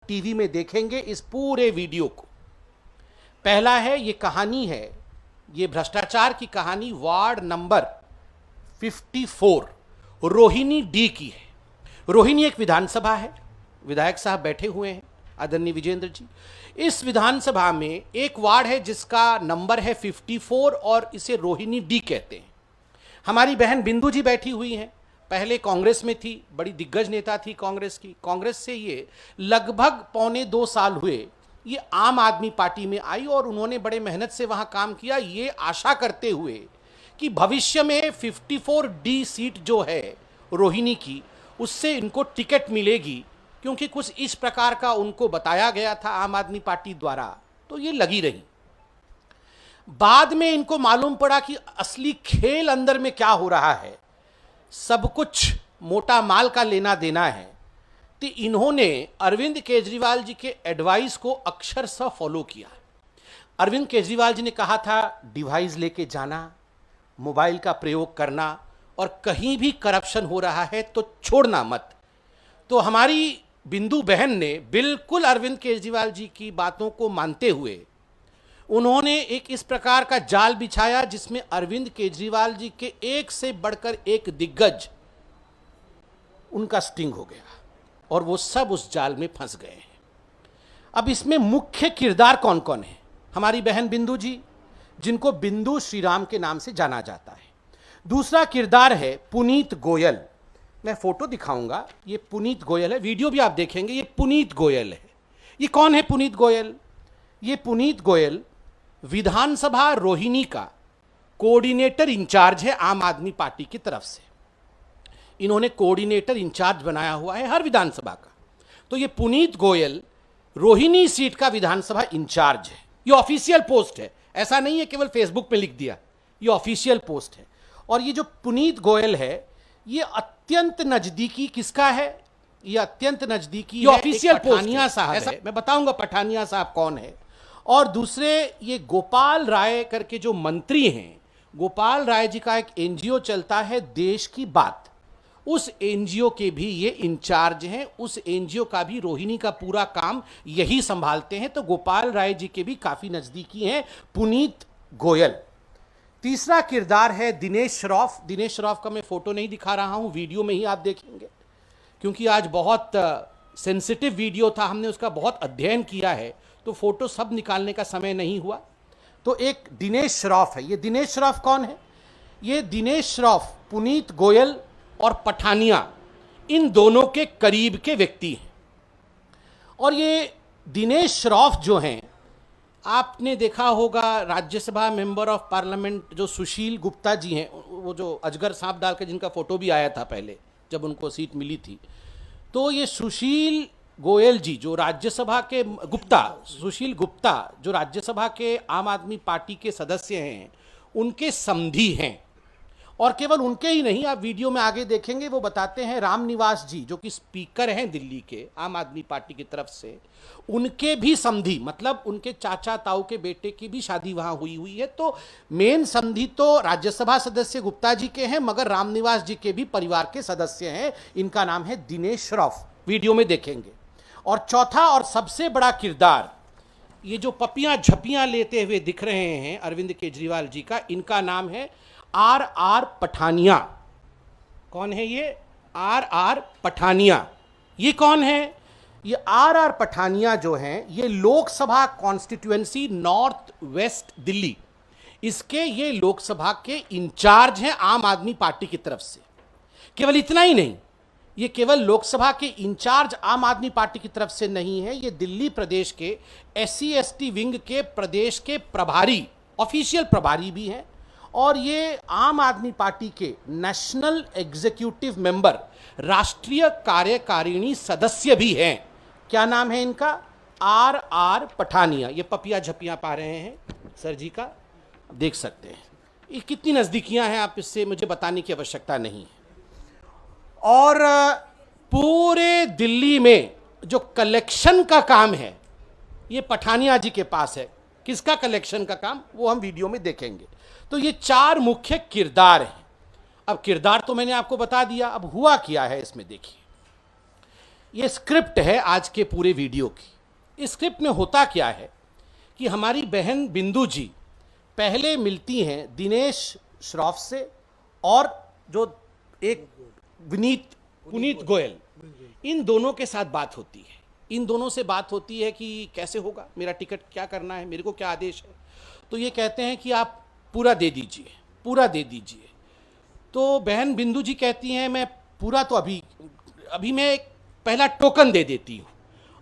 TV में देखेंगे इस पूरे वीडियो को। पहला है, ये कहानी है, ये भ्रष्टाचार की कहानी वार्ड नंबर 54 रोहिणी डी की है। रोहिणी एक विधानसभा है, विधायक साहब बैठे हुए हैं आदरणीय विजेंद्र जी। इस विधानसभा में एक वार्ड है जिसका नंबर है 54 और इसे रोहिणी डी कहते हैं। हमारी बहन बिंदु जी बैठी हुई हैं, पहले कांग्रेस में थी, बड़ी दिग्गज नेता थी कांग्रेस की। कांग्रेस से ये लगभग 1.25 साल हुए ये आम आदमी पार्टी में आई और उन्होंने बड़े मेहनत से वहां काम किया, ये आशा करते हुए कि भविष्य में 54 डी सीट जो है रोहिणी की, उससे इनको टिकट मिलेगी, क्योंकि कुछ इस प्रकार का उनको बताया गया था आम आदमी पार्टी द्वारा, तो ये लगी रही। बाद में इनको मालूम पड़ा कि असली खेल अंदर में क्या हो रहा है, सब कुछ मोटा माल का लेना देना है। तो इन्होंने अरविंद केजरीवाल जी के एडवाइस को अक्षरशः फॉलो किया। अरविंद केजरीवाल जी ने कहा था डिवाइस लेके जाना, मोबाइल का प्रयोग करना, और कहीं भी करप्शन हो रहा है तो छोड़ना मत। तो हमारी बिंदु बहन ने बिल्कुल अरविंद केजरीवाल जी की बातों को मानते हुए उन्होंने एक इस प्रकार का जाल बिछाया जिसमें अरविंद केजरीवाल जी के एक से बढ़कर एक दिग्गज उनका स्टिंग हो गया और वो सब उस जाल में फंस गए हैं। अब इसमें मुख्य किरदार कौन कौन है? हमारी बहन बिंदु जी, जिनको बिंदु श्रीराम के नाम से जाना जाता है। दूसरा किरदार है पुनीत गोयल, मैं फोटो दिखाऊंगा, ये पुनीत गोयल है, वीडियो भी आप देखेंगे, ये पुनीत गोयल है। ये कौन है पुनीत गोयल? ये पुनीत गोयल विधानसभा रोहिणी का कोऑर्डिनेटर इंचार्ज है आम आदमी पार्टी की तरफ से। इन्होंने कोऑर्डिनेटर इंचार्ज बनाया हुआ है हर विधानसभा का। तो ये पुनीत गोयल रोहिणी सीट का विधानसभा इंचार्ज है। ये ऑफिशियल पोस्ट है, ऐसा नहीं है केवल फेसबुक पे लिख दिया, ये ऑफिशियल पोस्ट है। और ये जो पुनीत गोयल है ये अत्यंत नजदीकी किसका है? ये अत्यंत नजदीकी ऑफिशियल पठानिया साहब है। मैं बताऊंगा पठानिया साहब कौन है। और दूसरे ये गोपाल राय करके जो मंत्री हैं, गोपाल राय जी का एक एनजीओ चलता है देश की बात, उस एनजीओ के भी ये इंचार्ज हैं। उस एनजीओ का भी रोहिणी का पूरा काम यही संभालते हैं। तो गोपाल राय जी के भी काफी नजदीकी हैं पुनीत गोयल। तीसरा किरदार है दिनेश श्रॉफ। दिनेश श्रॉफ का मैं फोटो नहीं दिखा रहा हूं, वीडियो में ही आप देखेंगे, क्योंकि आज बहुत सेंसिटिव वीडियो था, हमने उसका बहुत अध्ययन किया है, तो फोटो सब निकालने का समय नहीं हुआ। तो एक दिनेश श्रॉफ है। ये दिनेश श्रॉफ कौन है? ये दिनेश श्रॉफ पुनीत गोयल और पठानिया इन दोनों के करीब के व्यक्ति हैं। और ये दिनेश श्रॉफ जो हैं, आपने देखा होगा राज्यसभा मेंबर ऑफ पार्लियामेंट जो सुशील गुप्ता जी हैं, वो जो अजगर सांप डाल के जिनका फोटो भी आया था पहले जब उनको सीट मिली थी, तो ये सुशील गोयल जी जो राज्यसभा के सुशील गुप्ता जो राज्यसभा के आम आदमी पार्टी के सदस्य हैं, उनके समधी हैं। और केवल उनके ही नहीं, आप वीडियो में आगे देखेंगे, वो बताते हैं रामनिवास जी जो कि स्पीकर हैं दिल्ली के आम आदमी पार्टी की तरफ से, उनके भी समधी, मतलब उनके चाचा ताऊ के बेटे की भी शादी वहां हुई है। तो मेन समधी तो राज्यसभा सदस्य गुप्ता जी के हैं, मगर रामनिवास जी के भी परिवार के सदस्य हैं। इनका नाम है दिनेश श्रॉफ, वीडियो में देखेंगे। और चौथा और सबसे बड़ा किरदार, ये जो पपियां झपियां लेते हुए दिख रहे हैं अरविंद केजरीवाल जी का, इनका नाम है आर पठानिया। कौन है ये? आर पठानिया। ये कौन है? ये आर पठानिया जो हैं, ये Lok Sabha constituency north west Delhi, इसके ये लोकसभा के इंचार्ज हैं आम आदमी पार्टी की तरफ से। केवल इतना ही नहीं, ये केवल लोकसभा के इंचार्ज आम आदमी पार्टी की तरफ से नहीं है, ये दिल्ली प्रदेश के SC ST विंग के प्रदेश के प्रभारी, ऑफिशियल प्रभारी भी हैं। और ये आम आदमी पार्टी के नेशनल एग्जीक्यूटिव मेंबर, राष्ट्रीय कार्यकारिणी सदस्य भी हैं। क्या नाम है इनका? आर पठानिया। ये पपिया झपिया पा रहे हैं सर जी का, देख सकते हैं। ये कितनी नजदीकियां हैं, आप इससे मुझे बताने की आवश्यकता नहीं है। और पूरे दिल्ली में जो कलेक्शन का काम है ये पठानिया जी के पास है। किसका कलेक्शन का काम, वो हम वीडियो में देखेंगे। तो ये चार मुख्य किरदार हैं। अब किरदार तो मैंने आपको बता दिया, अब हुआ क्या है इसमें देखिए। ये स्क्रिप्ट है आज के पूरे वीडियो की। इस स्क्रिप्ट में होता क्या है कि हमारी बहन बिंदु जी पहले मिलती हैं दिनेश श्रॉफ से, और जो एक पुनीत गोयल, इन दोनों के साथ बात होती है। इन दोनों से बात होती है कि कैसे होगा, मेरा टिकट क्या करना है, मेरे को क्या आदेश है। तो ये कहते हैं कि आप पूरा दे दीजिए, पूरा दे दीजिए। तो बहन बिंदु जी कहती हैं मैं पूरा तो अभी मैं एक पहला टोकन दे देती हूँ,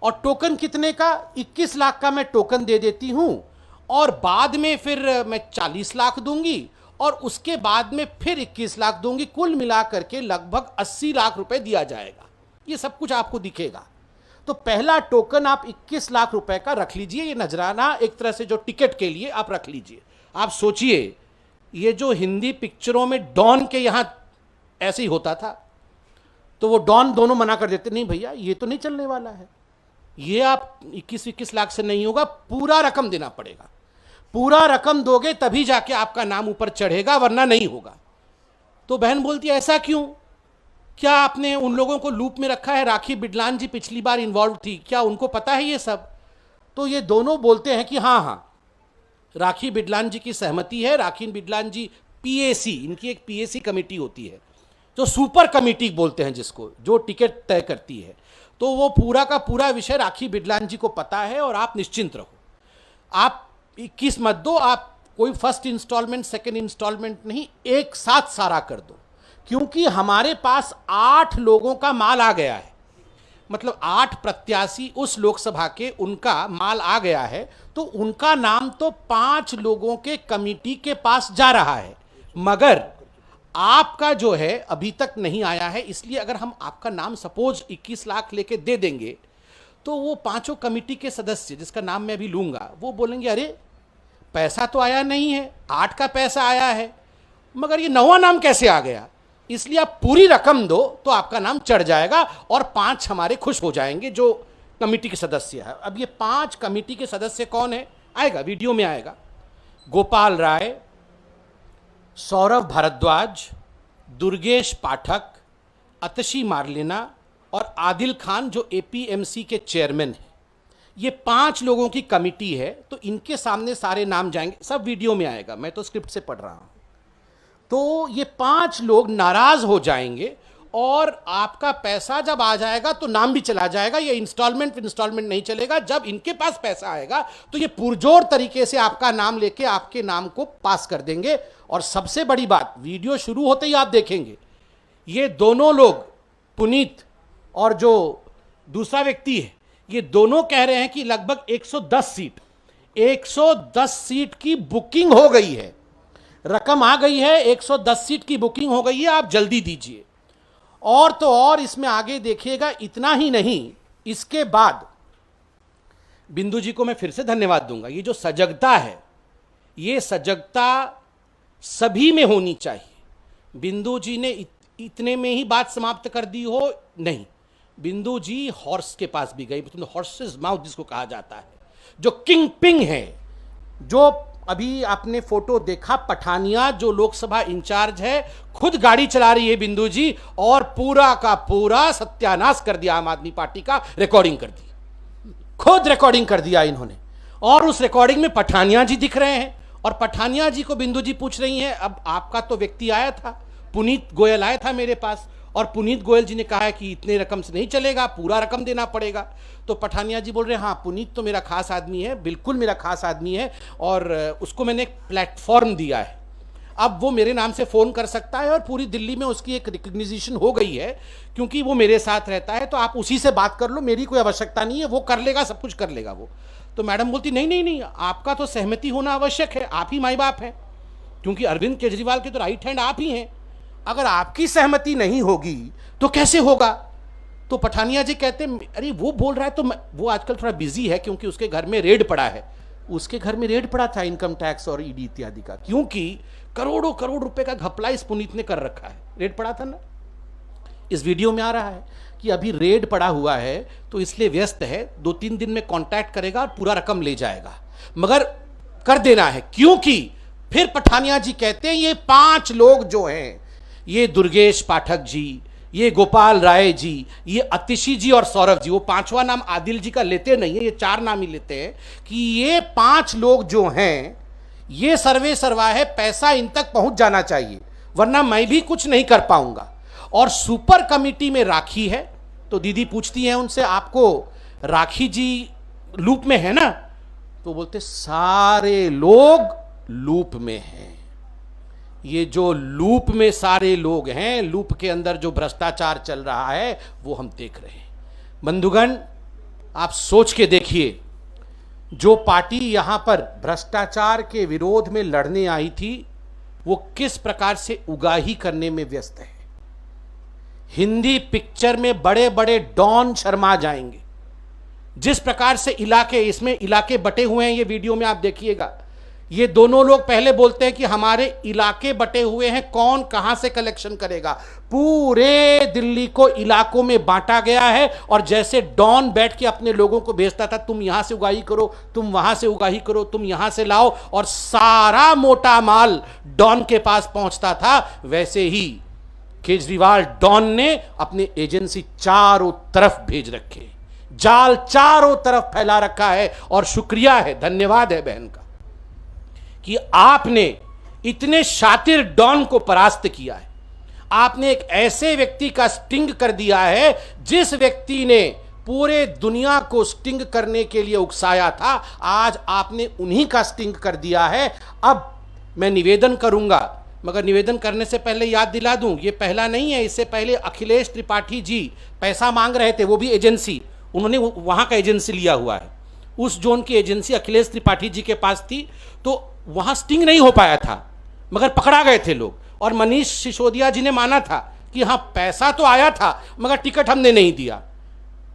और टोकन कितने का, 21 लाख का मैं टोकन दे देती हूँ, और बाद में फिर मैं 40 लाख दूंगी, और उसके बाद में फिर 21 लाख दूंगी। कुल मिलाकर के लगभग 80 लाख रुपए दिया जाएगा। ये सब कुछ आपको दिखेगा। तो पहला टोकन आप 21 लाख रुपए का रख लीजिए, ये नजराना एक तरह से जो टिकट के लिए आप रख लीजिए। आप सोचिए, ये जो हिंदी पिक्चरों में डॉन के यहां ऐसे ही होता था, तो वो डॉन दोनों मना कर देते, नहीं भैया ये तो नहीं चलने वाला है, ये आप 21 लाख से नहीं होगा, पूरा रकम देना पड़ेगा। पूरा रकम दोगे तभी जाके आपका नाम ऊपर चढ़ेगा, वरना नहीं होगा। तो बहन बोलती है ऐसा क्यों, क्या आपने उन लोगों को लूप में रखा है? राखी बिडलान जी पिछली बार इन्वॉल्व थी, क्या उनको पता है ये सब? तो ये दोनों बोलते हैं कि हाँ हाँ, राखी बिडलान जी की सहमति है। राखी बिडलान जी पीएसी, इनकी एक पीएसी कमेटी होती है, जो सुपर कमेटी बोलते हैं जिसको, जो टिकट तय करती है। तो वो पूरा का पूरा विषय राखी बिडलान जी को पता है, और आप निश्चिंत रहो, आप 21 मत दो, आप कोई फर्स्ट इंस्टॉलमेंट सेकंड इंस्टॉलमेंट नहीं, एक साथ सारा कर दो, क्योंकि हमारे पास 8 लोगों का माल आ गया है। मतलब 8 प्रत्याशी उस लोकसभा के, उनका माल आ गया है, तो उनका नाम तो 5 लोगों के कमेटी के पास जा रहा है, मगर आपका जो है अभी तक नहीं आया है। इसलिए अगर हम आपका नाम सपोज 21 लाख लेके दे देंगे, तो वो 5 कमेटी के सदस्य, जिसका नाम मैं अभी लूंगा, वो बोलेंगे अरे पैसा तो आया नहीं है, 8 का पैसा आया है, मगर ये 9वां नाम कैसे आ गया। इसलिए आप पूरी रकम दो तो आपका नाम चढ़ जाएगा, और 5 हमारे खुश हो जाएंगे जो कमेटी के सदस्य है। अब ये 5 कमेटी के सदस्य कौन है, आएगा वीडियो में आएगा। गोपाल राय, सौरभ भारद्वाज, दुर्गेश पाठक, अतशी मार्लिना और आदिल खान, जो एपीएमसी के चेयरमैन हैं। ये 5 लोगों की कमेटी है। तो इनके सामने सारे नाम जाएंगे, सब वीडियो में आएगा, मैं तो स्क्रिप्ट से पढ़ रहा हूं। तो ये 5 लोग नाराज हो जाएंगे, और आपका पैसा जब आ जाएगा तो नाम भी चला जाएगा। ये इंस्टॉलमेंट नहीं चलेगा। जब इनके पास पैसा आएगा तो ये पुरजोर तरीके से आपका नाम लेके आपके नाम को पास कर देंगे। और सबसे बड़ी बात, वीडियो शुरू होते ही आप देखेंगे, ये दोनों लोग, पुनीत और जो दूसरा व्यक्ति है, ये दोनों कह रहे हैं कि लगभग 110 सीट की बुकिंग हो गई है, रकम आ गई है, 110 सीट की बुकिंग हो गई है, आप जल्दी दीजिए। और तो और इसमें आगे देखिएगा, इतना ही नहीं, इसके बाद बिंदु जी को मैं फिर से धन्यवाद दूंगा। ये जो सजगता है, ये सजगता सभी में होनी चाहिए। बिंदु जी ने इतने में ही बात समाप्त कर दी हो, नहीं, बिंदु जी हॉर्स के पास भी गई, हॉर्सेस माउथ जिसको कहा जाता है, जो किंग पिंग है, जो अभी आपने फोटो देखा, पठानिया जो लोकसभा इंचार्ज है, खुद गाड़ी चला रही है बिंदु जी, और पूरा का पूरा सत्यानाश कर दिया आम आदमी पार्टी का, रिकॉर्डिंग कर दी, खुद रिकॉर्डिंग कर दिया इन्होंने। और उस रिकॉर्डिंग में पठानिया जी दिख रहे हैं, और पठानिया जी को बिंदु जी पूछ रही हैं, अब आपका तो व्यक्ति आया था, पुनीत गोयल आया था मेरे पास, और पुनीत गोयल जी ने कहा है कि इतने रकम से नहीं चलेगा, पूरा रकम देना पड़ेगा। तो पठानिया जी बोल रहे हैं हाँ, पुनीत तो मेरा खास आदमी है, बिल्कुल मेरा खास आदमी है, और उसको मैंने एक प्लेटफॉर्म दिया है, अब वो मेरे नाम से फ़ोन कर सकता है, और पूरी दिल्ली में उसकी एक रिकग्निशन हो गई है, क्योंकि वो मेरे साथ रहता है, तो आप उसी से बात कर लो, मेरी कोई आवश्यकता नहीं है, वो कर लेगा, सब कुछ कर लेगा वो। तो मैडम बोलती नहीं नहीं नहीं, आपका तो सहमति होना आवश्यक है, आप ही माई बाप हैं, क्योंकि अरविंद केजरीवाल के तो राइट हैंड आप ही हैं, अगर आपकी सहमति नहीं होगी तो कैसे होगा। तो पठानिया जी कहते अरे वो बोल रहा है, तो वो आजकल थोड़ा बिजी है, क्योंकि उसके घर में रेड पड़ा है, उसके घर में रेड पड़ा था इनकम टैक्स और ईडी इत्यादि का, क्योंकि करोड़ों करोड़ रुपए का घपला इस पुनीत ने कर रखा है, रेड पड़ा था ना। इस वीडियो में आ रहा है कि अभी रेड पड़ा हुआ है, तो इसलिए व्यस्त है, 2-3 दिन में कांटेक्ट करेगा और पूरा रकम ले जाएगा, मगर कर देना है। क्योंकि फिर पठानिया जी कहते हैं ये 5 लोग जो हैं, ये दुर्गेश पाठक जी, ये गोपाल राय जी, ये अतिशी जी और सौरभ जी, वो पांचवा नाम आदिल जी का लेते नहीं है, ये 4 नाम ही लेते हैं, कि ये 5 लोग जो हैं ये सर्वे सर्वा है, पैसा इन तक पहुंच जाना चाहिए वरना मैं भी कुछ नहीं कर पाऊंगा। और सुपर कमिटी में राखी है, तो दीदी पूछती है उनसे, आपको राखी जी लूप में है ना? तो बोलते सारे लोग लूप में हैं। ये जो लूप में सारे लोग हैं, लूप के अंदर जो भ्रष्टाचार चल रहा है वो हम देख रहे हैं। बंधुगण, आप सोच के देखिए, जो पार्टी यहां पर भ्रष्टाचार के विरोध में लड़ने आई थी वो किस प्रकार से उगाही करने में व्यस्त है। हिंदी पिक्चर में बड़े बड़े डॉन शर्मा जाएंगे। जिस प्रकार से इसमें इलाके बटे हुए हैं, ये वीडियो में आप देखिएगा। ये दोनों लोग पहले बोलते हैं कि हमारे इलाके बटे हुए हैं, कौन कहां से कलेक्शन करेगा। पूरे दिल्ली को इलाकों में बांटा गया है और जैसे डॉन बैठ के अपने लोगों को भेजता था, तुम यहां से उगाही करो, तुम वहां से उगाही करो, तुम यहां से लाओ, और सारा मोटा माल डॉन के पास पहुंचता था, वैसे ही केजरीवाल डॉन ने अपने एजेंसी चारों तरफ भेज रखे, जाल चारों तरफ फैला रखा है। और शुक्रिया है, धन्यवाद है बहन का कि आपने इतने शातिर डॉन को परास्त किया है। आपने एक ऐसे व्यक्ति का स्टिंग कर दिया है जिस व्यक्ति ने पूरे दुनिया को स्टिंग करने के लिए उकसाया था, आज आपने उन्हीं का स्टिंग कर दिया है। अब मैं निवेदन करूंगा, मगर निवेदन करने से पहले याद दिला दूं, ये पहला नहीं है। इससे पहले अखिलेश त्रिपाठी जी पैसा मांग रहे थे, वो भी एजेंसी, उन्होंने वहां का एजेंसी लिया हुआ है, उस जोन की एजेंसी अखिलेश त्रिपाठी जी के पास थी, तो वहां स्टिंग नहीं हो पाया था, मगर पकड़ा गए थे लोग। और मनीष सिसोदिया जी ने माना था कि हाँ पैसा तो आया था मगर टिकट हमने नहीं दिया।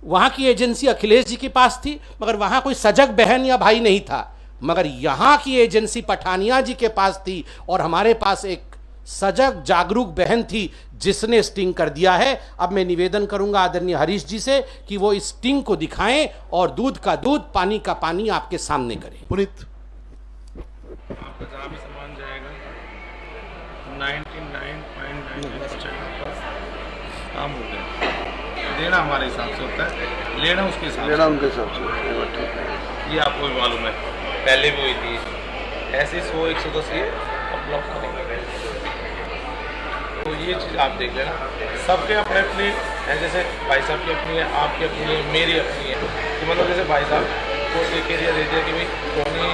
वहां की एजेंसी अखिलेश जी के पास थी, मगर वहां कोई सजग बहन या भाई नहीं था। मगर यहां की एजेंसी पठानिया जी के पास थी और हमारे पास एक सजग जागरूक बहन थी जिसने स्टिंग कर दिया है। अब मैं निवेदन करूंगा आदरणीय हरीश जी से कि वो इस स्टिंग को दिखाएं और दूध का दूध, पानी का पानी आपके सामने करें। पुनीत, आपका जहाँ भी सामान जाएगा 99.99% काम हो गया। देना हमारे हिसाब से होता है, लेना उसके हिसाब से, लेना उनके हिसाब से, ये बात ठीक है। ये आपको भी मालूम है, पहले भी हुई थी ऐसे 100-110 ये ब्लॉक करेंगे। तो ये चीज़ आप देख लेना, सबके अपने अपने हैं, जैसे भाई साहब की अपनी है, आपकी अपनी है, मेरी अपनी है। तो मतलब जैसे भाई साहब को एक एरिया दे दिया कि भाई टोनी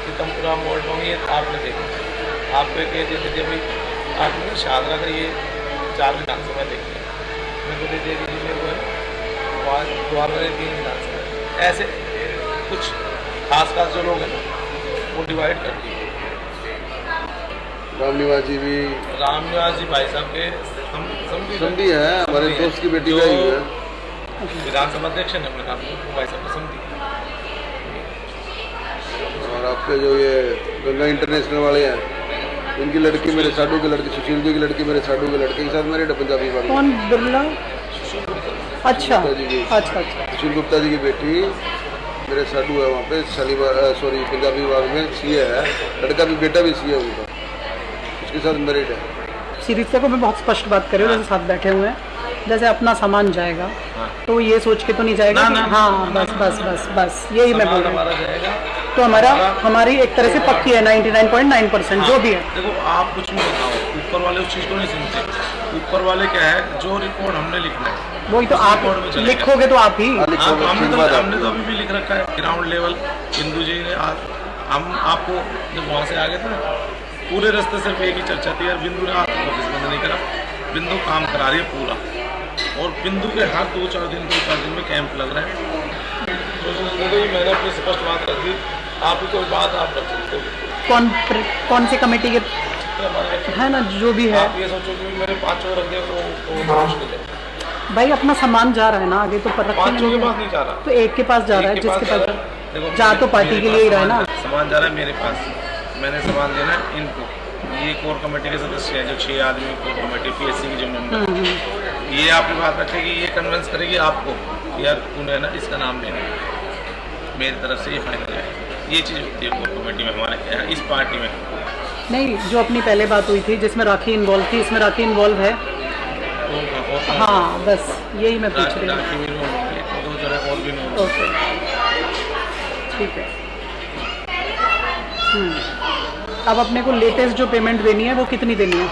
सीतमपुरा मोड़ टोनी, ये आपने देखा, आपको एक एरिया दे दिया भाई आपने शादरा का ये 4 विधानसभा देखी है, मेरे को दे दिया कि मेरे को है द्वारा 3 विधानसभा। ऐसे कुछ खास जो लोग हैं ना वो डिवाइड कर दिए। रामनिवास जी भी, रामनिवास जी भाई साहब के समझी है, हमारे दोस्त की बेटी का ही है, विधानसभा अध्यक्ष है, मैंने आपको भाई साहब को समझी। और आपके जो ये गंगा इंटरनेशनल वाले हैं, इनकी लड़की मेरे साडू की लड़की, सुशील जी की लड़की मेरे साडू के लड़के के साथ मेरे पंजाबी बाग। कौन बिरला? अच्छा अच्छा। सुशील गुप्ता जी की बेटी मेरे साडू है, वहाँ पे शालीबाग, सॉरी पंजाबी बाग में सीए है, लड़का भी, बेटा भी सीए उनका, उसके साथ मैरिड है। सीरीज को मैं बहुत स्पष्ट बात कर रही हूँ, जैसे साथ बैठे हुए हैं, जैसे अपना सामान जाएगा तो ये सोच के तो नहीं जाएगा कि हाँ बस यही मैं बोल रहा हूँ। तो हमारी एक तरह से पक्की है 99.9% जो भी है। देखो आप कुछ भी बताओ, ऊपर वाले उस चीज़ को नहीं सुनते। ऊपर वाले क्या है, जो रिपोर्ट हमने लिखना है वही तो आप लिखोगे तो आप ही। हमने तो अभी भी लिख रखा है ग्राउंड लेवल। बिंदु जी ने हम आपको जब वहाँ से आ गए थे ना, पूरे रास्ते सिर्फ एक ही चर्चा थी यार, बिंदु ने ऑफिस बंद नहीं करा, बिंदु काम करा रही है पूरा, और बिंदु के हर 2-4 दिन में कैंप लग रहा है। तो मैंने अपनी स्पष्ट बात रख दी, आप ही कोई बात आप रख सकते हो। कौन सी कमेटी के है ना, जो भी है। आप ये सोचो कि मेरे 5 रख दिया तो मुश्किल है भाई, अपना सामान जा रहा है ना आगे, तो पर रखेंगे 5 के पास नहीं जा रहा, तो एक के पास जा रहा है, जिसके पास जा तो पार्टी के लिए ही रहा है ना। सामान जा रहा है मेरे पास, मैंने सामान देना है इनको। ये कोर कमेटी के सदस्य हैं, जो 6 आदमी कोर कमेटी पीएससी की जो मेंबर, ये आपकी बात रखेगी, ये कन्विंस करेगी आपको कि यार तूने ना इसका नाम लेना, मेरी तरफ से ये फाइनल है। ये चीज़ होती है कोर कमेटी में हमारे इस पार्टी में। नहीं, जो अपनी पहले बात हुई थी जिसमें राखी इन्वॉल्व थी, इसमें राखी इन्वॉल्व है। हाँ बस यही मैं पूछ रही हूँ। राखी भी नोट होती है, 2 जगह और भी नोट। ओके ठीक है। अब अपने को लेटेस्ट जो पेमेंट देनी है वो कितनी देनी है?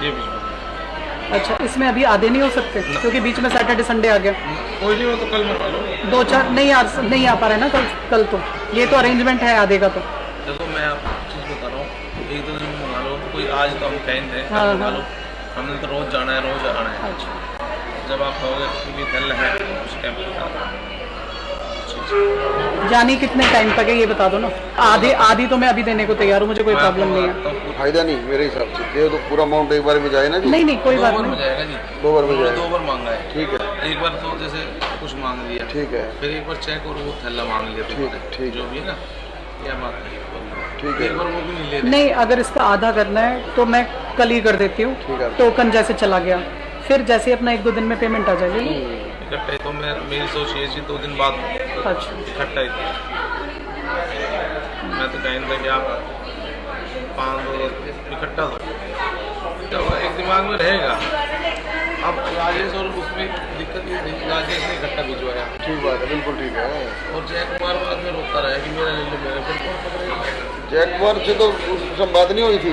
ये भी अच्छा, इसमें अभी आधे नहीं हो सकते क्योंकि बीच में सैटरडे संडे आ गया। कोई नहीं हो तो कल मंगा लो। 2-4 नहीं आ पा रहे ना कल तो ये तो अरेंजमेंट है आधे का तो। देखो मैं आपको चीज़ बता रहा हूँ, 1-2 दिन मंगा लो, कोई आज तो हम कहें थे हाँ, मंगा हाँ। लो, हमने तो रोज़ जाना है। अच्छा जब आप कहोगे कि भी कल है उस टाइम पर जानी कितने टाइम तक है ये बता दो ना। आधी तो मैं अभी देने को तैयार हूँ, मुझे कोई प्रॉब्लम नहीं है। फायदा नहीं मेरे हिसाब से, ये तो पूरा अमाउंट एक बार में जाए ना जी। नहीं कोई बात हो नहीं। जाएगा जी, 2 बार में उन्होंने जाएगा। 2 बार मांगा है। ठीक है, एक बार तो जैसे कुछ मांग लिया, ठीक है, फिर एक बार चेक और वो थैला मांग लिया, ठीक। जो भी है ना, क्या बात है, ठीक है। एक बार वो भी नहीं ले रहे। नहीं अगर इसका आधा करना है तो मैं कल ही कर देती हूँ। ठीक है। टोकन जैसे चला गया फिर जैसे अपना 1-2 दिन में पेमेंट आ जाएगी। इकट्ठा ही तो मेरी सोच ये थी 2 दिन बाद अच्छा इकट्ठा ही था। मैं तो कहीं था कि आप 5 इकट्ठा दो, तो एक दिमाग में रहेगा। अब राजेश और उसमें दिक्कत ये थी, राजेश ने इकट्ठा भिजवाया ठीक बात है, बिल्कुल ठीक है। और जय कुमार बाद में रोकता रहा कि मेरा ले लो मेरा, फिर कौन पकड़ेगा? जैकवार से तो सब बात नहीं हुई थी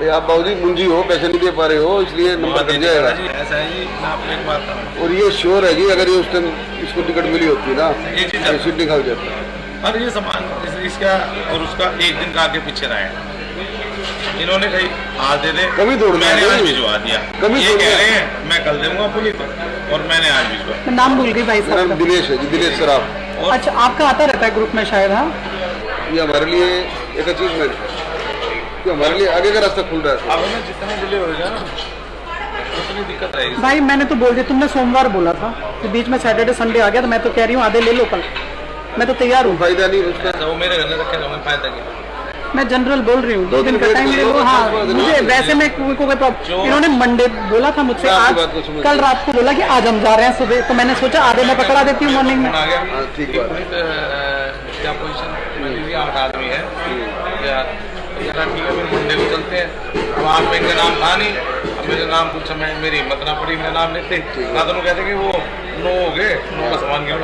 भाई, आप बाबूजी मुंजी हो, पैसे नहीं दे पा रहे हो, इसलिए नंबर कट जाएगा। जी ऐसा है जी, मैं आपको एक बात बताऊं, और ये श्योर है जी, अगर ये उस टाइम इसको टिकट मिली होती ना ये चीज़ तो सीट निकाल जाता। और ये सामान जैसे इसका और उसका 1 दिन का आगे पीछे रहा है, इन्होंने कही आज दे दे, कभी दौड़ना मैंने है आज नहीं। भिजवा दिया। कभी ये दौड़ना कह है। रहे हैं मैं कल दूंगा पुलिस को, और मैंने आज भिजवा। मैं नाम भूल गई भाई मेरा साहब नाम का। दिनेश है जी, दिनेश सराफ। और अच्छा आपका आता रहता है ग्रुप में शायद? हाँ ये हमारे लिए एक अचीवमेंट है कि हमारे लिए आगे का रास्ता खुल रहा है। अब ना जितना डिले होगा ना उतनी दिक्कत रहेगी। भाई मैंने तो बोल दिया, तुमने सोमवार बोला था कि बीच में सैटरडे संडे आ गया तो मैं तो कह रही हूँ आधे ले लो कल, मैं तो तैयार हूँ। फायदा नहीं उसका। तो वो मेरे घर में रखे रहोगे, फायदा क्या? मैं जनरल बोल रही हूँ, 2 दिन का टाइम ले लो। हाँ मुझे वैसे में कोई प्रॉब्लम। इन्होंने मंडे बोला था मुझसे, मैं आपकी आज बात को समझ कल रात को बोला कि आज हम जा रहे हैं सुबह, तो मैंने सोचा आधे में पकड़ा देती हूँ मॉर्निंग में। आ गया हाँ, ठीक बात है। क्या पोजीशन मेरी 8 आदमी है या ठीक है, फिर मंडे को चलते हैं। अब आज में इनका नाम था नहीं, अब मेरा नाम पूछा, मैं मेरी हिम्मत ना पड़ी, मेरा नाम लेते ना दोनों कहते कि वो 9 हो गए, 9 का सामान गिनो,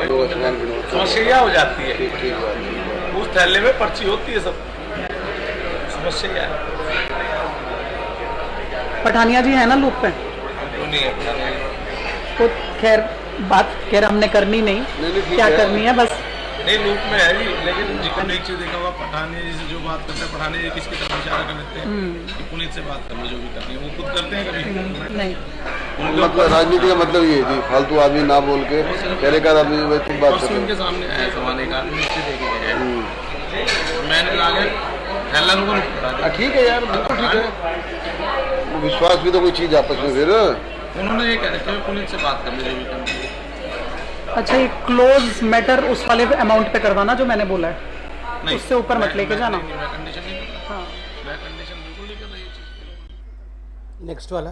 समस्या हो जाती है। ठीक बात है। उस थैले में पर्ची होती है, सब समस्या क्या है? पठानिया जी है ना लूप पे, क्यों नहीं है? तो खैर बात खैर हमने करनी नहीं, ठीक क्या है। करनी है बस। नहीं लूप में है जी, लेकिन जिक्र एक चीज देखा हुआ, पठानी जी से जो बात करते हैं, पठानी जी किसकी तरफ इशारा कर देते हैं कि पुलिस से बात कर लो, जो भी करनी है वो खुद करते हैं कभी नहीं मतलब राजनीति का मतलब ये है जी, फालतू आदमी ना बोल के पहले का आदमी वही तुम बात परसों कर उनके सामने आया सामान, एक आदमी नीचे देखे गए, मैंने लागे थैला लोगों ने पकड़ा दिया। ठीक है यार, बिल्कुल ठीक है। वो विश्वास भी तो कोई चीज आपस में फिर। उन्होंने ये कह रखे हैं पुलिस से बात कर लो, जो भी करनी है। अच्छा ये क्लोज मैटर उस वाले अमाउंट पे करवाना जो मैंने बोला है, नहीं, उससे ऊपर मत लेके जाना। मैं कंडीशन नहीं कर रहा, हाँ मैं कंडीशन बिल्कुल नहीं कर रही ये चीज़। नेक्स्ट वाला,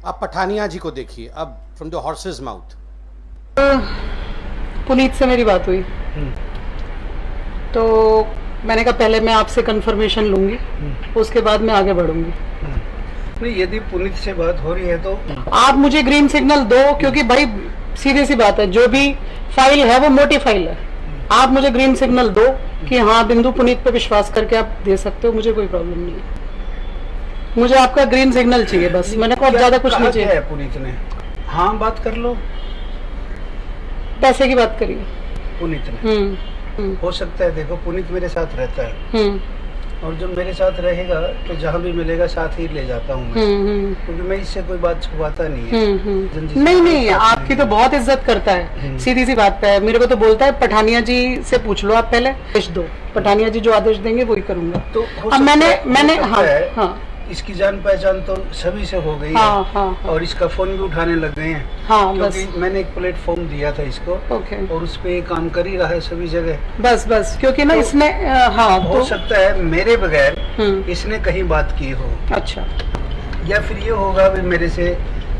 आप पठानिया जी को देखिए अब from the horses mouth. Puneet से मेरी बात हुई तो मैंने कहा पहले मैं आपसे कंफर्मेशन लूंगी, उसके बाद मैं आगे बढ़ूंगी। नहीं, यदि पुनीत से बात हो रही है तो आप मुझे ग्रीन सिग्नल दो, क्योंकि भाई सीधी सी बात है, जो भी फाइल है वो मोटी फाइल है। आप मुझे ग्रीन सिग्नल दो कि हाँ बिंदु पुनीत पे विश्वास करके आप दे सकते हो, मुझे कोई प्रॉब्लम नहीं है। मुझे आपका ग्रीन सिग्नल चाहिए बस, मैंने कहा ज्यादा कुछ नहीं कहा चाहिए। क्या है पुनीत ने? हाँ बात कर लो, पैसे की बात करिए। पुनीत ने हो सकता है, देखो पुनीत मेरे साथ रहता है और जो मेरे साथ रहेगा तो जहाँ भी मिलेगा साथ ही ले जाता हूँ मैं, क्योंकि मैं इससे कोई बात छुपाता नहीं है। नहीं आपकी तो बहुत इज्जत करता है, सीधी सी बात है। मेरे को तो बोलता है पठानिया जी से पूछ लो, आप पहले आदेश दो, पठानिया जी जो आदेश देंगे वही करूंगा। तो अब मैंने हाँ इसकी जान पहचान तो सभी से हो गई हाँ, है हाँ, और इसका फोन भी उठाने लग गए हैं। हाँ, क्योंकि बस मैंने एक प्लेटफॉर्म दिया था इसको ओके, और उस पे काम कर ही रहा है सभी जगह। बस क्योंकि ना तो इसने हाँ हो तो सकता है मेरे बगैर इसने कहीं बात की हो, अच्छा या फिर ये होगा भी मेरे से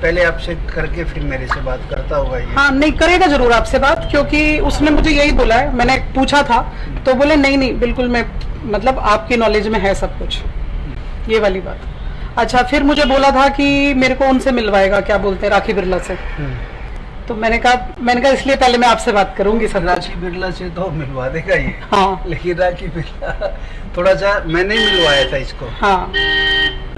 पहले आपसे करके फिर मेरे से बात करता होगा ये। हाँ नहीं करेगा जरूर आपसे बात, क्योंकि उसने मुझे यही बोला है, मैंने पूछा था तो बोले नहीं नहीं बिल्कुल, मैं मतलब आपकी नॉलेज में है सब कुछ, ये वाली बात। अच्छा फिर मुझे बोला था कि मेरे को उनसे मिलवाएगा, क्या बोलते हैं, राखी बिरला से। तो मैंने कहा इसलिए पहले मैं आपसे बात करूंगी सर। राखी बिरला से तो मिलवा देगा ये। हाँ लेकिन राखी बिरला थोड़ा सा मैंने ही मिलवाया था इसको। हाँ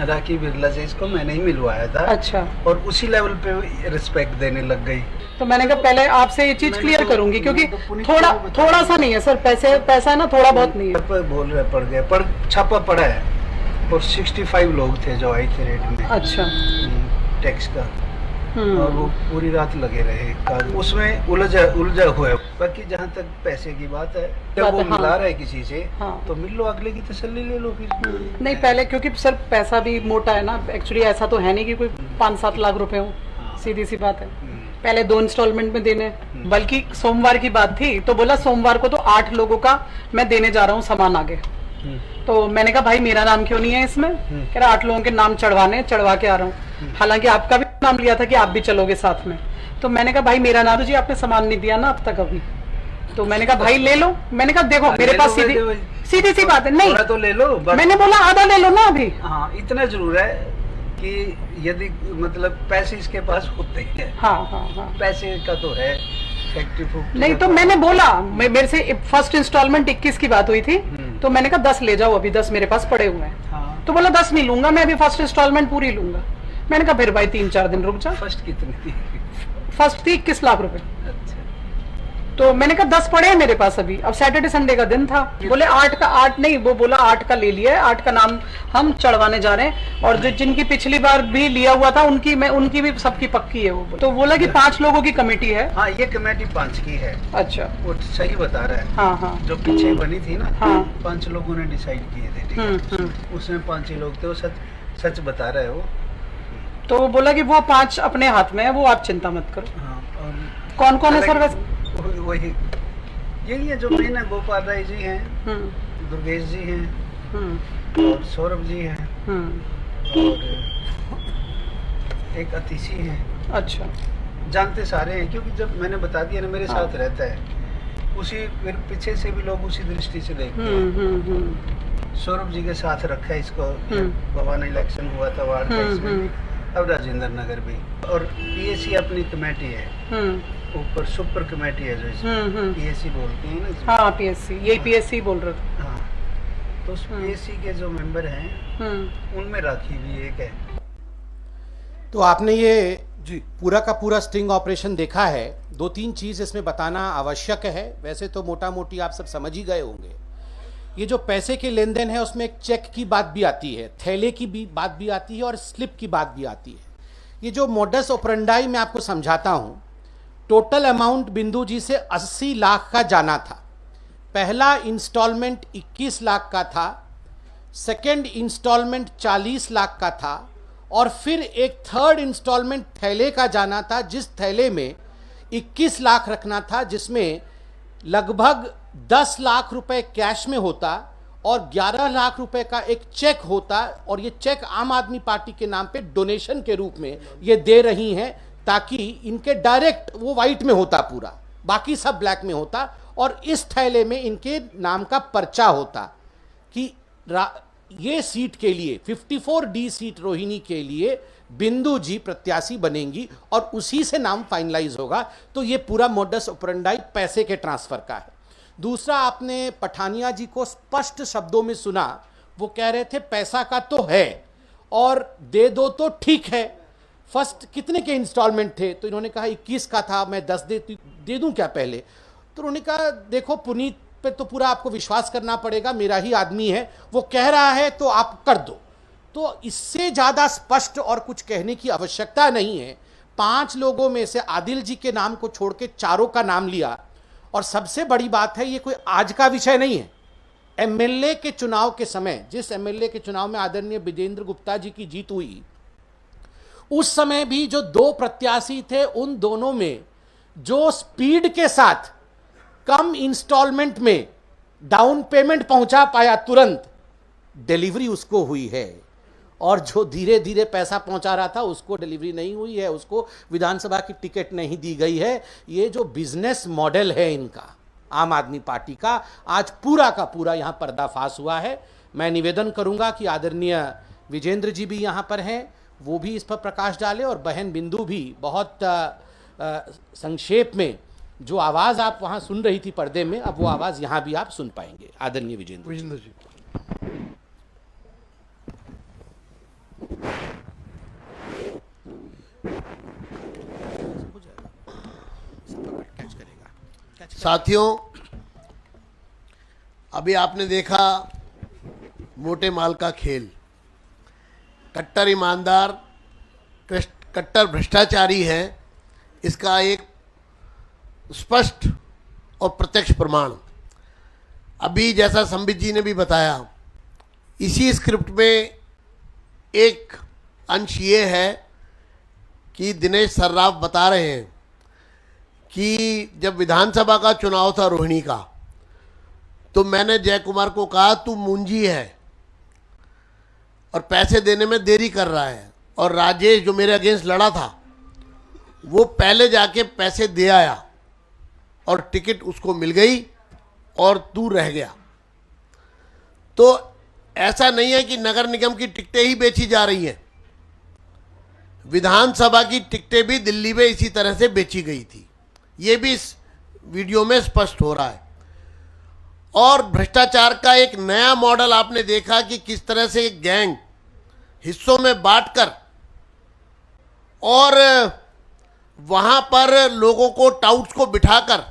राखी बिरला से इसको मैंने ही मिलवाया था। अच्छा। और उसी लेवल पे रिस्पेक्ट देने लग गई। तो मैंने कहा पहले आपसे ये चीज मैंने क्लियर तो- करूंगी, क्योंकि मैंने तो पुलिस को बताया। थोड़ा सा नहीं है सर, पैसा है ना, थोड़ा बहुत नहीं है। पर बोल रहे पड़ गए, पर छापा पड़ा है और 65 लोग थे जो आए थे रेट में अच्छा। टैक्स का। और वो पूरी रात लगे रहे उसमें उलझा हुआ है। बाकी जहाँ तक पैसे की बात है, जब वो हाँ। मिला रहा है किसी से हाँ। तो मिल लो, अगले की तसल्ली ले लो फिर। नहीं पहले, क्योंकि सर पैसा भी मोटा है ना, एक्चुअली ऐसा तो है नहीं कि कोई 5-7 लाख रुपए हो, सीधी सी बात है। पहले 2 इंस्टॉलमेंट में देने, बल्कि सोमवार की बात थी तो बोला सोमवार को तो 8 लोगों का मैं देने जा रहा हूँ सामान आगे। तो मैंने कहा भाई मेरा नाम क्यों नहीं है इसमें? कह रहा 8 लोगों के नाम चढ़वा के आ रहा हूँ, हालांकि आपका भी नाम लिया था कि आप भी चलोगे साथ में। तो मैंने कहा भाई मेरा नाम, तो जी आपने सामान नहीं दिया ना अब तक अभी। तो मैंने कहा भाई ले लो, मैंने कहा देखो मेरे पास सीधी सी बात है, नहीं थोड़ा तो ले लो। मैंने बोला आधा ले लो ना अभी। हाँ इतना जरूर है कि यदि मतलब पैसे इसके पास होते हैं। हाँ हाँ हाँ पैसे का तो है फैक्ट्री फूक्ट्री नहीं, तो मैंने बोला मेरे से फर्स्ट इंस्टॉलमेंट 21 की बात हुई थी, तो मैंने कहा 10 ले जाओ, अभी 10 मेरे पास पड़े हुए हैं। हाँ। तो बोला 10 नहीं लूंगा मैं, अभी फर्स्ट इंस्टॉलमेंट पूरी लूंगा। मैंने कहा फिर भाई 3-4 दिन रुक जा। फर्स्ट कितनी थी? फर्स्ट थी 21 लाख रुपए। अच्छा। तो मैंने कहा 10 पड़े हैं मेरे पास अभी, अब सैटरडे संडे का दिन था। बोले 8 नहीं, वो बोला 8 का ले लिया है, 8 का नाम हम चढ़वाने जा रहे हैं। और जो जिनकी पिछली बार भी लिया हुआ था उनकी भी सबकी पक्की है वो। तो बोला कि 5 लोगों की कमेटी है। हाँ ये कमेटी 5 की है। अच्छा। वो सही बता रहा है। हाँ हाँ जो पीछे बनी थी ना, हाँ। 5 लोगों ने डिसाइड किए थे, ठीक है? उसमें 5 ही लोग थे, वो सच बता रहा है वो। तो वो बोला कि वो 5 अपने हाथ में है, वो आप चिंता मत करो। हाँ। और कौन कौन है सर वैसे? वही यही है जो मेन है। गोपाल राय जी हैं, दुर्गेश जी हैं, और सौरभ जी हैं, और एक अतिशी हैं। अच्छा। जानते सारे हैं, क्योंकि जब मैंने बता दिया ना मेरे साथ रहता है, उसी फिर पीछे से भी लोग उसी दृष्टि से देखते हैं। सौरभ जी के साथ रखा है इसको। भवाना इलेक्शन हुआ था वार्ड का इसमें, अब राजेंद्र नगर भी। और पीएससी अपनी कमेटी है, ऊपर सुपर कमेटी है जो इसमें पीएससी बोलते हैं ना। हाँ पीएससी, यही पीएससी बोल रहे थे। हाँ, तो उस पीएससी के जो मेंबर हैं उनमें राखी भी एक है। तो आपने ये जी पूरा का पूरा स्टिंग ऑपरेशन देखा है। 2-3 चीज़ इसमें बताना आवश्यक है। वैसे तो मोटा मोटी आप सब समझ ही गए होंगे। ये जो पैसे के लेन देन है उसमें एक चेक की बात भी आती है, थैले की भी बात भी आती है, और स्लिप की बात भी आती है। ये जो मोडस ऑपरेंडाई मैं आपको समझाता हूँ, टोटल अमाउंट बिंदु जी से 80 लाख का जाना था। पहला इंस्टॉलमेंट 21 लाख का था, सेकेंड इंस्टॉलमेंट 40 लाख का था, और फिर एक थर्ड इंस्टॉलमेंट थैले का जाना था, जिस थैले में 21 लाख रखना था, जिसमें लगभग 10 लाख रुपए कैश में होता और 11 लाख रुपए का एक चेक होता। और ये चेक आम आदमी पार्टी के नाम पे डोनेशन के रूप में ये दे रही हैं, ताकि इनके डायरेक्ट वो वाइट में होता पूरा, बाकी सब ब्लैक में होता। और इस थैले में इनके नाम का पर्चा होता कि ये सीट के लिए 54D सीट रोहिणी के लिए बिंदु जी प्रत्याशी बनेंगी, और उसी से नाम फाइनलाइज होगा। तो ये पूरा मोडस ऑपरेंडाई पैसे के ट्रांसफर का है। दूसरा, आपने पठानिया जी को स्पष्ट शब्दों में सुना, वो कह रहे थे पैसा का तो है और दे दो तो ठीक है। फर्स्ट कितने के इंस्टॉलमेंट थे? तो इन्होंने कहा 21 का था, मैं 10 दे दूं क्या पहले? तो उन्होंने कहा देखो पुनीत पे तो पूरा आपको विश्वास करना पड़ेगा, मेरा ही आदमी है, वो कह रहा है तो आप कर दो। तो इससे ज़्यादा स्पष्ट और कुछ कहने की आवश्यकता नहीं है। 5 लोगों में से आदिल जी के नाम को छोड़ के चारों का नाम लिया। और सबसे बड़ी बात है, ये कोई आज का विषय नहीं है। एमएलए के चुनाव के समय, जिस एमएलए के चुनाव में आदरणीय विजेंद्र गुप्ता जी की जीत हुई, उस समय भी जो 2 प्रत्याशी थे, उन दोनों में जो स्पीड के साथ कम इंस्टॉलमेंट में डाउन पेमेंट पहुंचा पाया तुरंत, डिलीवरी उसको हुई है। और जो धीरे धीरे पैसा पहुंचा रहा था उसको डिलीवरी नहीं हुई है, उसको विधानसभा की टिकट नहीं दी गई है। ये जो बिजनेस मॉडल है इनका, आम आदमी पार्टी का, आज पूरा का पूरा यहां पर्दाफाश हुआ है। मैं निवेदन करूंगा कि आदरणीय विजेंद्र जी भी यहां पर हैं, वो भी इस पर प्रकाश डालें, और बहन बिंदु भी बहुत संक्षेप में जो आवाज़ आप वहां सुन रही थी पर्दे में, अब वो आवाज़ यहां भी आप सुन पाएंगे। आदरणीय विजेंद्र जी। साथियों, अभी आपने देखा मोटे माल का खेल। कट्टर ईमानदार, कट्टर भ्रष्टाचारी है, इसका एक स्पष्ट और प्रत्यक्ष प्रमाण अभी जैसा संबित जी ने भी बताया, इसी स्क्रिप्ट में एक अंश ये है कि दिनेश सर्राफ बता रहे हैं कि जब विधानसभा का चुनाव था रोहिणी का, तो मैंने जय कुमार को कहा तू मुंजी है और पैसे देने में देरी कर रहा है, और राजेश जो मेरे अगेंस्ट लड़ा था वो पहले जाके पैसे दे आया और टिकट उसको मिल गई और तू रह गया। तो ऐसा नहीं है कि नगर निगम की टिकटें ही बेची जा रही हैं, विधानसभा की टिकटें भी दिल्ली में इसी तरह से बेची गई थी, ये भी इस वीडियो में स्पष्ट हो रहा है। और भ्रष्टाचार का एक नया मॉडल आपने देखा कि किस तरह से एक गैंग हिस्सों में बांटकर और वहां पर लोगों को, टाउट्स को बिठाकर,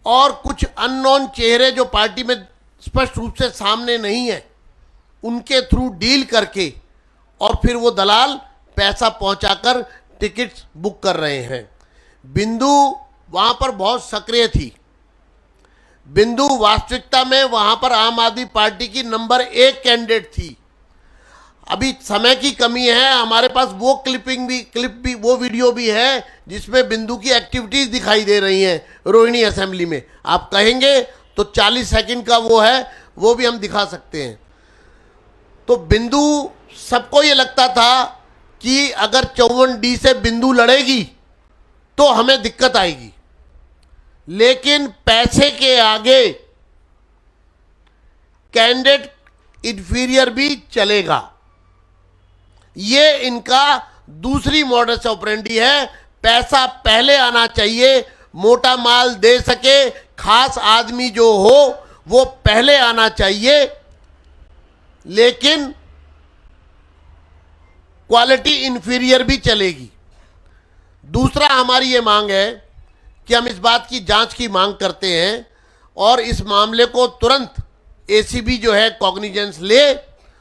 और कुछ अननोन चेहरे जो पार्टी में स्पष्ट रूप से सामने नहीं है, उनके थ्रू डील करके और फिर वो दलाल पैसा पहुंचाकर टिकट्स बुक कर रहे हैं। बिंदु वहां पर बहुत सक्रिय थी। बिंदु वास्तविकता में वहां पर आम आदमी पार्टी की नंबर 1 कैंडिडेट थी। अभी समय की कमी है, हमारे पास वो क्लिप भी वो वीडियो भी है जिसमें बिंदु की एक्टिविटीज दिखाई दे रही हैं रोहिणी असेंबली में। आप कहेंगे तो 40 सेकंड का वो है, वो भी हम दिखा सकते हैं। तो बिंदु, सबको ये लगता था कि अगर 54D से बिंदु लड़ेगी तो हमें दिक्कत आएगी, लेकिन पैसे के आगे कैंडिडेट इंफीरियर भी चलेगा। ये इनका दूसरी मॉडस ऑपरेंडी है। पैसा पहले आना चाहिए, मोटा माल दे सके, खास आदमी जो हो वो पहले आना चाहिए, लेकिन क्वालिटी इंफीरियर भी चलेगी। दूसरा, हमारी ये मांग है कि हम इस बात की जांच की मांग करते हैं और इस मामले को तुरंत एसीबी जो है कॉग्निजेंस ले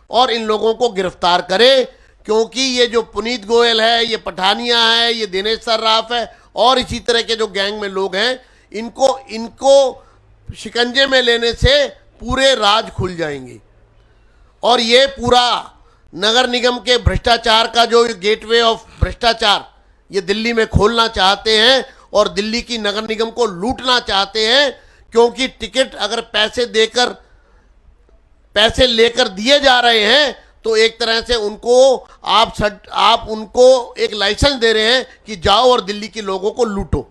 और इन लोगों को गिरफ्तार करे, क्योंकि ये जो पुनीत गोयल है, ये पठानिया है, ये दिनेश सर्राफ है और इसी तरह के जो गैंग में लोग हैं, इनको शिकंजे में लेने से पूरे राज खुल जाएंगे। और ये पूरा नगर निगम के भ्रष्टाचार का जो गेटवे ऑफ भ्रष्टाचार ये दिल्ली में खोलना चाहते हैं और दिल्ली की नगर निगम को लूटना चाहते हैं, क्योंकि टिकट अगर पैसे लेकर दिए जा रहे हैं तो एक तरह से उनको आप उनको एक लाइसेंस दे रहे हैं कि जाओ और दिल्ली के लोगों को लूटो।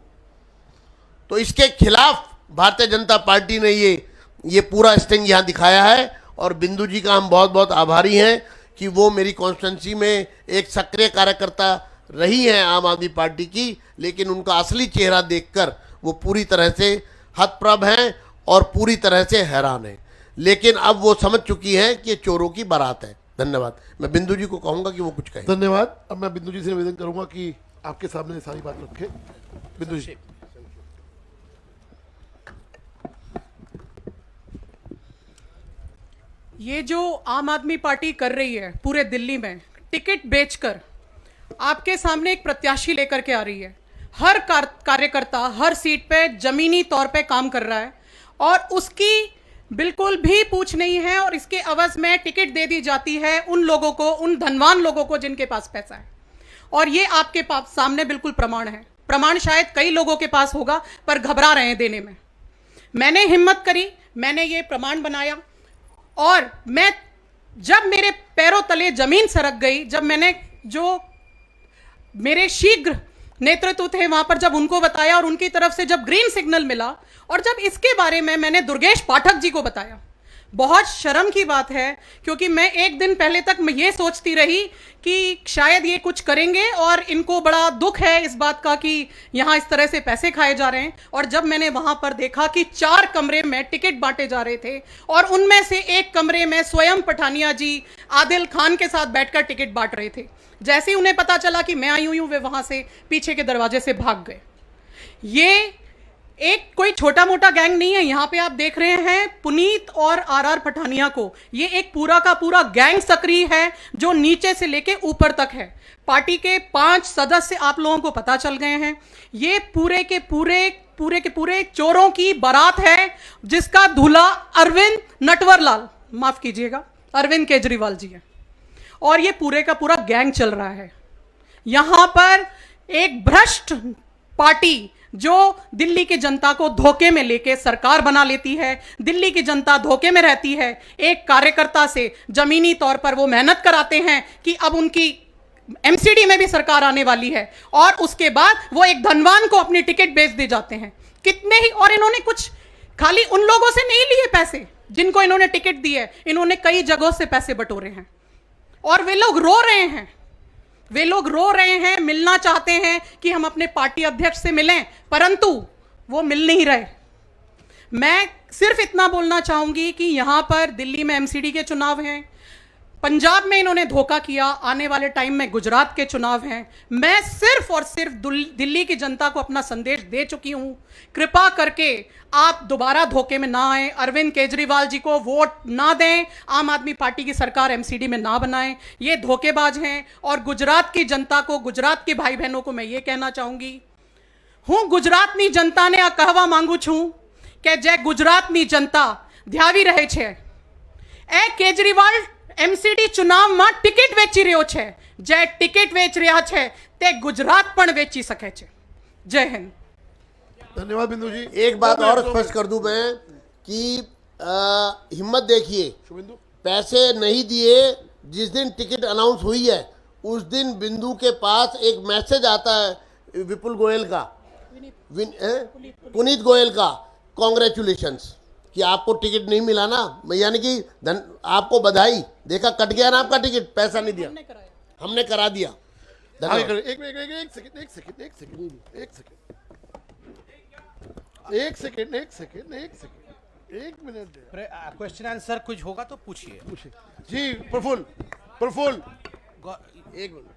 तो इसके खिलाफ भारतीय जनता पार्टी ने ये पूरा स्टिंग यहाँ दिखाया है, और बिंदु जी का हम बहुत बहुत आभारी हैं कि वो मेरी कॉन्स्टिट्यूंसी में एक सक्रिय कार्यकर्ता रही हैं आम आदमी पार्टी की, लेकिन उनका असली चेहरा देखकर वो पूरी तरह से हतप्रभ हैं और पूरी तरह से हैरान हैं। लेकिन अब वो समझ चुकी हैं कि चोरों की बारात है। धन्यवाद। मैं बिंदु जी को कहूंगा कि वो कुछ कहें। धन्यवाद। अब मैं बिंदु जी से निवेदन करूंगा कि आपके सामने सारी बात रखें। बिंदु जी। ये जो आम आदमी पार्टी कर रही है पूरे दिल्ली में, टिकट बेचकर आपके सामने एक प्रत्याशी लेकर के आ रही है। हर कार्यकर्ता हर सीट पे जमीनी तौर पे काम कर रहा है और उसकी बिल्कुल भी पूछ नहीं है, और इसके अवज में टिकट दे दी जाती है उन लोगों को, उन धनवान लोगों को जिनके पास पैसा है। और ये आपके पास सामने बिल्कुल प्रमाण है। प्रमाण शायद कई लोगों के पास होगा पर घबरा रहे हैं देने में। मैंने हिम्मत करी, मैंने ये प्रमाण बनाया और मैं जब मेरे पैरों तले जमीन सरक गई, जब मैंने जो मेरे शीघ्र नेतृत्व थे वहां पर जब उनको बताया और उनकी तरफ से जब ग्रीन सिग्नल मिला, और जब इसके बारे में मैंने दुर्गेश पाठक जी को बताया, बहुत शर्म की बात है, क्योंकि मैं एक दिन पहले तक मैं ये सोचती रही कि शायद ये कुछ करेंगे और इनको बड़ा दुख है इस बात का कि यहाँ इस तरह से पैसे खाए जा रहे हैं। और जब मैंने वहाँ पर देखा कि 4 कमरे में टिकट बांटे जा रहे थे और उनमें से एक कमरे में स्वयं पठानिया जी आदिल खान के साथ बैठकर टिकट बांट रहे थे, जैसे ही उन्हें पता चला कि मैं आई हुई हूँ, वे वहाँ से पीछे के दरवाजे से भाग गए। ये एक कोई छोटा मोटा गैंग नहीं है। यहाँ पे आप देख रहे हैं पुनीत और आरआर पठानिया को, ये एक पूरा का पूरा गैंग सक्रिय है जो नीचे से लेके ऊपर तक है। पार्टी के 5 सदस्य आप लोगों को पता चल गए हैं। ये पूरे के पूरे चोरों की बारात है, जिसका दूल्हा अरविंद नटवरलाल, माफ कीजिएगा, अरविंद केजरीवाल जी है, और ये पूरे का पूरा गैंग चल रहा है। यहां पर एक भ्रष्ट पार्टी जो दिल्ली की जनता को धोखे में लेके सरकार बना लेती है, दिल्ली की जनता धोखे में रहती है। एक कार्यकर्ता से जमीनी तौर पर वो मेहनत कराते हैं कि अब उनकी एमसीडी में भी सरकार आने वाली है, और उसके बाद वो एक धनवान को अपनी टिकट बेच दे जाते हैं। कितने ही, और इन्होंने कुछ खाली उन लोगों से नहीं लिए पैसे जिनको इन्होंने टिकट दी है, इन्होंने कई जगहों से पैसे बटोरे हैं, और वे लोग रो रहे हैं। वे लोग रो रहे हैं, मिलना चाहते हैं कि हम अपने पार्टी अध्यक्ष से मिलें, परंतु वो मिल नहीं रहे। मैं सिर्फ इतना बोलना चाहूंगी कि यहां पर दिल्ली में एमसीडी के चुनाव हैं, पंजाब में इन्होंने धोखा किया, आने वाले टाइम में गुजरात के चुनाव हैं। मैं सिर्फ और सिर्फ दिल्ली की जनता को अपना संदेश दे चुकी हूं, कृपा करके आप दोबारा धोखे में ना आए, अरविंद केजरीवाल जी को वोट ना दें, आम आदमी पार्टी की सरकार एमसीडी में ना बनाएं, ये धोखेबाज हैं। और गुजरात की जनता को, गुजरात के भाई बहनों को मैं ये कहना चाहूंगी, હું ગુજરાતની જનતાને આ કહેવા માંગુ છું કે જે ગુજરાતની જનતા ધ્યાવી રહે છે, એ કેજરીવાલ એમસીડી ચુનાવમાં ટિકિટ વેચી રહ્યો છે, જે ટિકિટ વેચ રહ્યા છે તે ગુજરાત પણ વેચી શકે છે। જય હિન્દ। धन्यवाद बिंदु जी। एक बात और स्पष्ट कर दूं मैं कि हिम्मत देखिए, शुभेंदु पैसे नहीं दिए, जिस दिन टिकट अनाउंस हुई है उस दिन बिंदु के पास एक मैसेज आता है विपुल गोयल का, पुनीत गोयल का, कॉन्ग्रेचुलेशंस कि आपको टिकट नहीं मिला ना, यानी कि आपको बधाई, देखा कट गया ना आपका टिकट, पैसा नहीं दिया, हमने करा दिया। आगे धन्यवाद। करें। एक सेकंड, एक मिनट क्वेश्चन आंसर कुछ होगा तो पूछिए। पूछिए जी। प्रफुल्ल एक मिनट।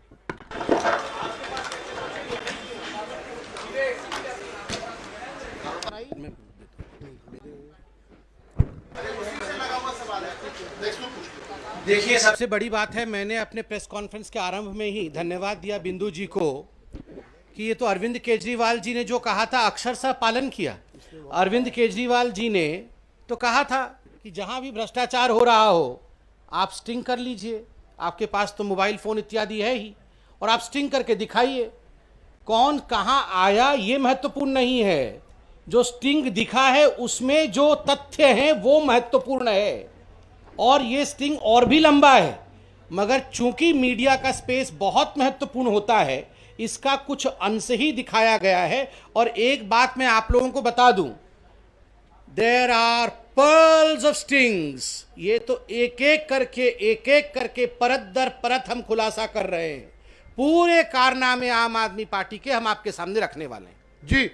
देखिए, सबसे बड़ी बात है, मैंने अपने प्रेस कॉन्फ्रेंस के आरंभ में ही धन्यवाद दिया बिंदु जी को कि ये तो अरविंद केजरीवाल जी ने जो कहा था अक्षरशः पालन किया। अरविंद केजरीवाल जी ने तो कहा था कि जहां भी भ्रष्टाचार हो रहा हो आप स्टिंग कर लीजिए, आपके पास तो मोबाइल फोन इत्यादि है ही, और आप स्टिंग करके दिखाइए। कौन कहां आया ये महत्वपूर्ण नहीं है, जो स्टिंग दिखा है उसमें जो तथ्य हैं वो महत्वपूर्ण है। और ये स्टिंग और भी लंबा है, मगर चूंकि मीडिया का स्पेस बहुत महत्वपूर्ण होता है, इसका कुछ अंश ही दिखाया गया है। और एक बात मैं आप लोगों को बता दूं, there are pearls of stings. ये तो एक एक करके परत दर परत हम खुलासा कर रहे हैं। पूरे कारनामे आम आदमी पार्टी के हम आपके सामने रखने वाले हैं जी।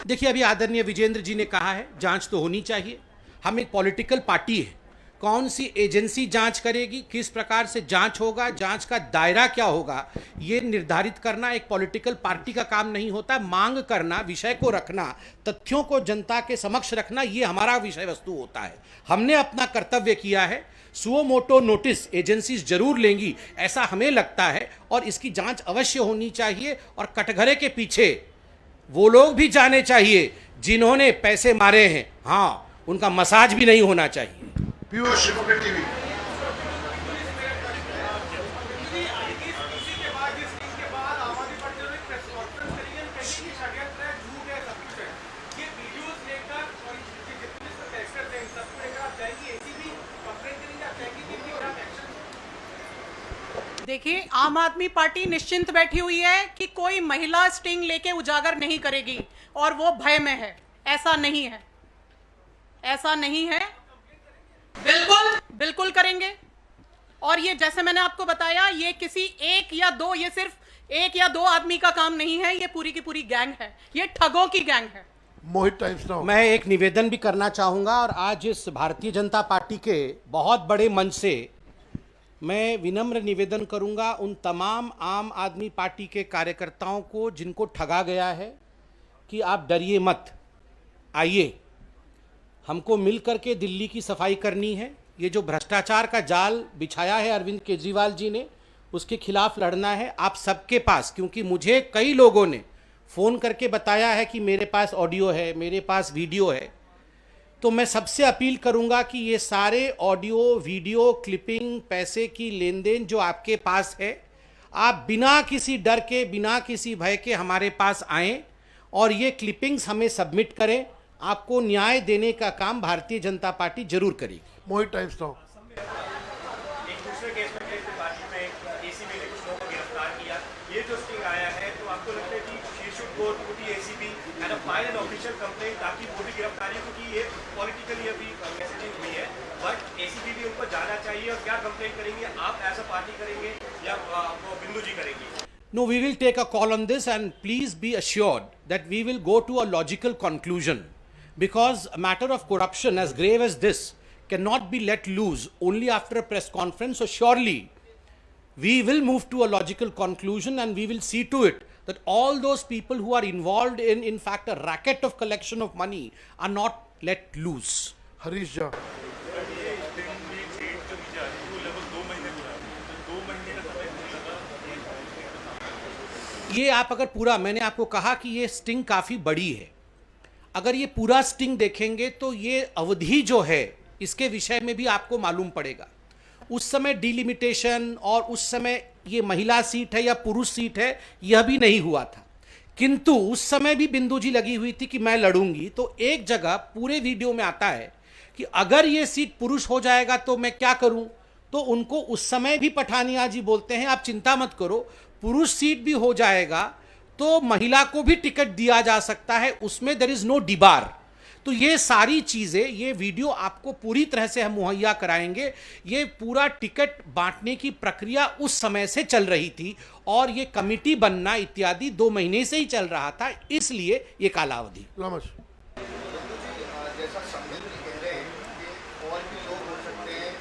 देखिए, अभी आदरणीय विजेंद्र जी ने कहा है जांच तो होनी चाहिए। हम एक पॉलिटिकल पार्टी है, कौन सी एजेंसी जांच करेगी, किस प्रकार से जांच होगा, जांच का दायरा क्या होगा, ये निर्धारित करना एक पॉलिटिकल पार्टी का काम नहीं होता। मांग करना, विषय को रखना, तथ्यों को जनता के समक्ष रखना, ये हमारा विषय वस्तु होता है। हमने अपना कर्तव्य किया है। सुओ मोटो नोटिस एजेंसीज जरूर लेंगी ऐसा हमें लगता है, और इसकी जांच अवश्य होनी चाहिए। और कटघरे के पीछे वो लोग भी जाने चाहिए जिन्होंने पैसे मारे हैं, हाँ, उनका मसाज भी नहीं होना चाहिए। Piyush Republic TV. देखिए, आम आदमी पार्टी निश्चिंत बैठी हुई है कि कोई महिला स्टिंग लेके उजागर नहीं करेगी और वो भय में है। ऐसा नहीं है, ऐसा नहीं है, बिल्कुल बिल्कुल करेंगे। और ये जैसे मैंने आपको बताया, ये किसी एक या दो, ये सिर्फ एक या दो आदमी का काम नहीं है, ये पूरी की पूरी गैंग है, ये ठगों की गैंग है। मोहित टाइम्स नाउ। मैं एक निवेदन भी करना चाहूँगा और आज इस भारतीय जनता पार्टी के बहुत बड़े मंच से मैं विनम्र निवेदन करूँगा उन तमाम आम आदमी पार्टी के कार्यकर्ताओं को जिनको ठगा गया है कि आप डरिए मत, आइए, हमको मिल करके दिल्ली की सफाई करनी है। ये जो भ्रष्टाचार का जाल बिछाया है अरविंद केजरीवाल जी ने, उसके खिलाफ लड़ना है आप सबके पास। क्योंकि मुझे कई लोगों ने फ़ोन करके बताया है कि मेरे पास ऑडियो है, मेरे पास वीडियो है, तो मैं सबसे अपील करूंगा कि ये सारे ऑडियो वीडियो क्लिपिंग, पैसे की लेन देन जो आपके पास है, आप बिना किसी डर के, बिना किसी भय के हमारे पास आएं और ये क्लिपिंग्स हमें सबमिट करें। आपको न्याय देने का काम भारतीय जनता पार्टी जरूर करेगी। मोहित टाइम्स नाउ। एक दूसरे केस में पार्टी में एसीबी ने कुछ लोगों को गिरफ्तार किया। ये जो स्टिंग आया है, तो आपको लगता है कि she should go to the ACB and file an official complaint, ताकि वो भी गिरफ्तारी, क्योंकि ये पॉलिटिकली अभी मैसेजिंग हुई है, बट एसीबी भी उनको जाना चाहिए। और क्या कंप्लेंट करेंगे आप एज अ पार्टी करेंगे या वो बिंदु जी करेंगी? No, we will take a call on this, and please be assured that we will go to a logical conclusion, because a matter of corruption as grave as this cannot be let loose only after a press conference. So surely we will move to a logical conclusion, and we will see to it that all those people who are involved in fact, a racket of collection of money are not let loose. Harish Jha. ये आप अगर पूरा, मैंने आपको कहा कि ये sting काफ़ी बड़ी है, अगर ये पूरा स्टिंग देखेंगे तो ये अवधि जो है इसके विषय में भी आपको मालूम पड़ेगा। उस समय डिलिमिटेशन और उस समय ये महिला सीट है या पुरुष सीट है यह भी नहीं हुआ था, किंतु उस समय भी बिंदु जी लगी हुई थी कि मैं लड़ूंगी। तो एक जगह पूरे वीडियो में आता है कि अगर ये सीट पुरुष हो जाएगा तो मैं क्या करूं, तो उनको उस समय भी पठानिया जी बोलते हैं आप चिंता मत करो, पुरुष सीट भी हो जाएगा तो महिला को भी टिकट दिया जा सकता है, उसमें देयर इज नो डिबार। तो ये सारी चीजें, ये वीडियो आपको पूरी तरह से हम मुहैया कराएंगे। ये पूरा टिकट बांटने की प्रक्रिया उस समय से चल रही थी और ये कमिटी बनना इत्यादि 2 महीने से ही चल रहा था, इसलिए ये कालावधि। रामश। जैसा संबित जी कह रहे हैं कि और भी लोग हो सकते हैं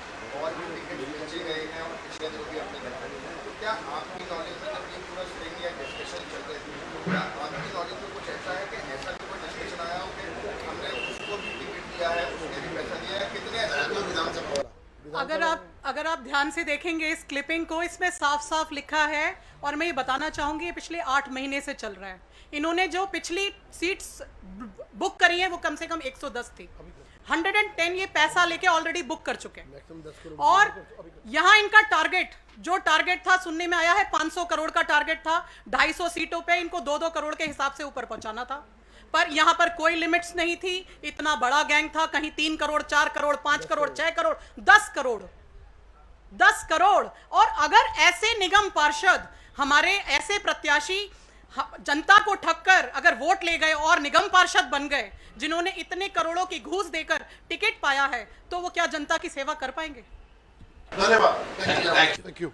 और भी टिकट बेचे गए हैं और पिछले जो भी आपने बताया, तो क्या आपकी नॉलेज में जब ये पूरा स्ट्रिंग या डिस्कशन चल रही थी, तो क्या आपकी नॉलेज में कुछ ऐसा है कि ऐसा भी कोई डिस्कशन आया हो कि हमने उसको भी टिकट दिया है, उसने भी पैसा दिया है? कितने ऐसे लोग विधानसभा? अगर आप ध्यान से देखेंगे इस क्लिपिंग को, इसमें साफ साफ लिखा है, और मैं ये बताना चाहूंगी ये पिछले 8 महीने से चल रहा है। इन्होंने जो पिछली सीट्स बुक करी है वो कम से कम 110 थी, 110 ये पैसा लेके ऑलरेडी बुक कर चुके हैं। और यहाँ इनका टारगेट, जो टारगेट था सुनने में आया है 500 करोड़ का टारगेट था, 250 सीटों पे इनको 2-2 करोड़ के हिसाब से ऊपर पहुंचाना था, पर यहाँ पर कोई लिमिट्स नहीं थी। इतना बड़ा गैंग था, कहीं 3 करोड़, 4 करोड़, 5 करोड़, 6 करोड़, 10 करोड़, 10 करोड़। और अगर ऐसे निगम पार्षद, हमारे ऐसे प्रत्याशी जनता को ठगकर अगर वोट ले गए और निगम पार्षद बन गए, जिन्होंने इतने करोड़ों की घूस देकर टिकट पाया है, तो वो क्या जनता की सेवा कर पाएंगे? धन्यवाद। Thank you.